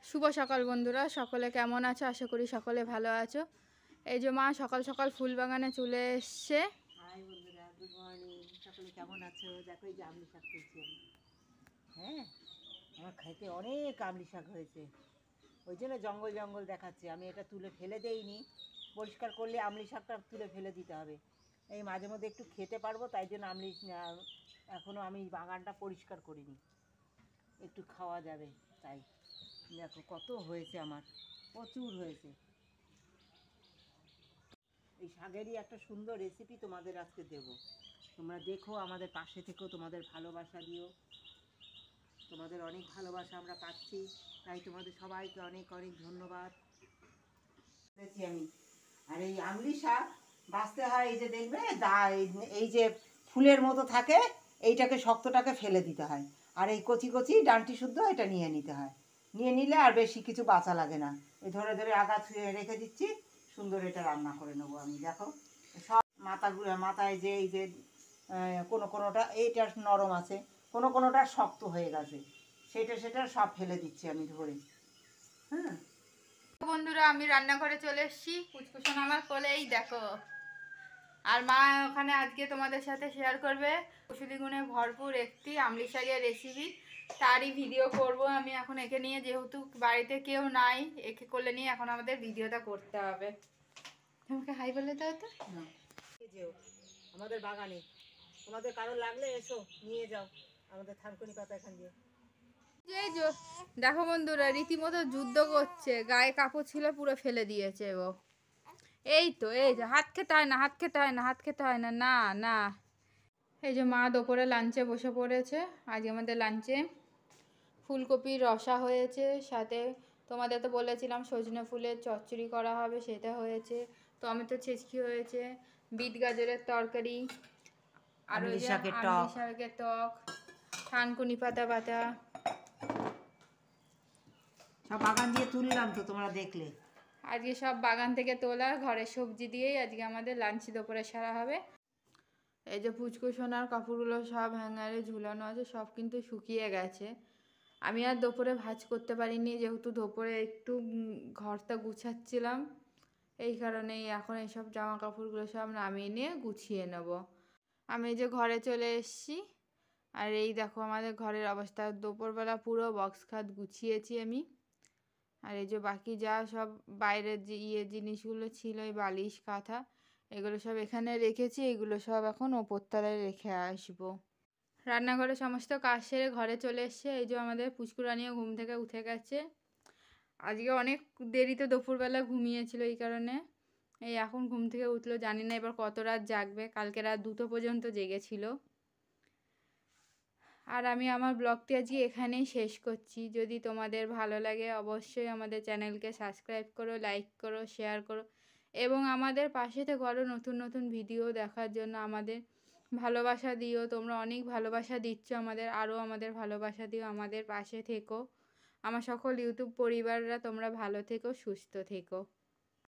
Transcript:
শুভ সকাল বন্ধুরা, সকলে কেমন আছো? আশা করি সকলে ভালো আছো। এই যে মা সকাল সকাল ফুল বাগানে চলে এসছে। হাই বন্ধুরা, গুড মর্নিং। সকলে কেমন আছো? দেখো এই যে আমলি শাক তুলছি আমি। হ্যাঁ, আমার খাইতে অনেক আমলি শাক হয়েছে, ওই জন্য জঙ্গল জঙ্গল দেখাচ্ছে। আমি এটা তুলে ফেলে দেইনি, পরিষ্কার করলে আমলি শাকটা তুলে ফেলে দিতে হবে। এই মাঝে মধ্যে একটু খেতে পারবো, তাই জন্য এখনও আমি বাগানটা পরিষ্কার করিনি, একটু খাওয়া যাবে তাই। দেখো কত হয়েছে, আমার প্রচুর হয়েছে। এই শাকেরই একটা সুন্দর রেসিপি তোমাদের আজকে দেব। তোমরা দেখো, আমাদের পাশে থেকেও, তোমাদের ভালোবাসা দিও। তোমাদের অনেক ভালোবাসা আমরা পাচ্ছি, তাই তোমাদের সবাইকে অনেক অনেক ধন্যবাদ দিয়েছি আমি। আর এই আমলি শাক বাঁচতে হয়, এই যে দেখবে এই যে ফুলের মতো থাকে, এইটাকে শক্তটাকে ফেলে দিতে হয়, আর এই কচি কচি ডাঁটি শুদ্ধ এটা নিয়ে নিতে হয়। নিয়ে নিলে আর বেশি কিছু বাঁচা লাগে না। এই ধরে ধরে আগা ছুঁয়ে রেখে দিচ্ছি, সুন্দর এটা রান্না করে নেবো আমি। দেখো সব মাথায় যে এই যে কোনো কোনোটা এইটা নরম আছে, কোনো কোনোটা শক্ত হয়ে গেছে, সেটা সব ফেলে দিচ্ছি আমি ধরে। হ্যাঁ বন্ধুরা, আমি রান্নাঘরে চলে এসেছি। কুচকুচন আমার কোলেই দেখো। আর মা ওখানে আজকে তোমাদের সাথে শেয়ার করবে ঔষধি গুণে ভরপুর একটি আমলি শাকের রেসিপি। তারই ভিডিও করব আমি এখন একে নিয়ে, যেহেতু বাড়িতে কেউ নাই, একে কোলে নিয়ে এখন আমাদের ভিডিওটা করতে হবে। তোমাকে হাই বলে দাও তো। যেও আমাদের বাগানে, তোমাদের কারো লাগলে এসো নিয়ে যাও, আমাদের থানকুনি পাতা এখান দিয়ে। এই যে দেখো বন্ধুরা, রীতিমতো যুদ্ধ করছে, গায়ে কাপড় ছিল পুরো ফেলে দিয়েছে ও। এই তো, এই যে হাত খেতে হয় না, হাত খেতে হয় না, হাত খেতে হয় না, না না। এই যে মা দুপুরে লাঞ্চে বসে পড়েছে। আজ আমাদের লাঞ্চে ফুলকপির রসা হয়েছে, সাথে তোমাদের তো বলেছিলাম সজনে ফুলের চচ্চড়ি করা হবে, সেটা হয়েছে। টমেটো ছেচকি হয়েছে, বিট গাজরের তরকারি, আর ওই যে আমলি শাকের টক, থানকুনি পাতা বাটা। সব বাগান দিয়ে তুললাম তো, তোমরা দেখলে। আজকে সব বাগান থেকে তোলা ঘরের সবজি দিয়েই আজকে আমাদের লাঞ্চ দুপুরে সারা হবে। এই যে পুচকু সোনার কাপড়গুলো সব হ্যাঙ্গারে ঝুলানো আছে, সব কিন্তু শুকিয়ে গেছে। আমি আর দুপুরে ভাঁজ করতে পারিনি, যেহেতু দুপুরে একটু ঘরটা গুছাচ্ছিলাম, এই কারণেই এখন এইসব জামা কাপড়গুলো সব নামিয়ে নিয়ে গুছিয়ে নেব। আমি এই যে ঘরে চলে এসেছি। আর এই দেখো আমাদের ঘরের অবস্থা, দুপুরবেলা পুরো বক্স খাট গুছিয়েছি আমি। আর এই যে বাকি যা সব বাইরের যে জিনিসগুলো ছিল, এই বালিশ কাঁথা, এগুলো সব এখানে রেখেছি, এগুলো সব এখন ওপরতলায় রেখে আসবো। রান্নাঘরে সমস্ত কাজ সেরে ঘরে চলে এসছে। এই যে আমাদের পুচকুরানিও ঘুম থেকে উঠে গেছে। আজকে অনেক দেরিতে দুপুরবেলা ঘুমিয়েছিল, এই কারণে এই এখন ঘুম থেকে উঠলো। জানি না এবার কত রাত জাগবে, কালকে রাত 2টো পর্যন্ত জেগেছিল। আর আমি আমার ব্লগটি আজকে এখানেই শেষ করছি। যদি তোমাদের ভালো লাগে অবশ্যই আমাদের চ্যানেলকে সাবস্ক্রাইব করো, লাইক করো, শেয়ার করো, এবং আমাদের পাশে থেকে আরও নতুন নতুন ভিডিও দেখার জন্য আমাদের ভালোবাসা দিও। তোমরা অনেক ভালোবাসা দিচ্ছ আমাদের, আরও আমাদের ভালোবাসা দিও, আমাদের পাশে থেকো। আমার সকল ইউটিউব পরিবাররা তোমরা ভালো থেকো, সুস্থ থেকো।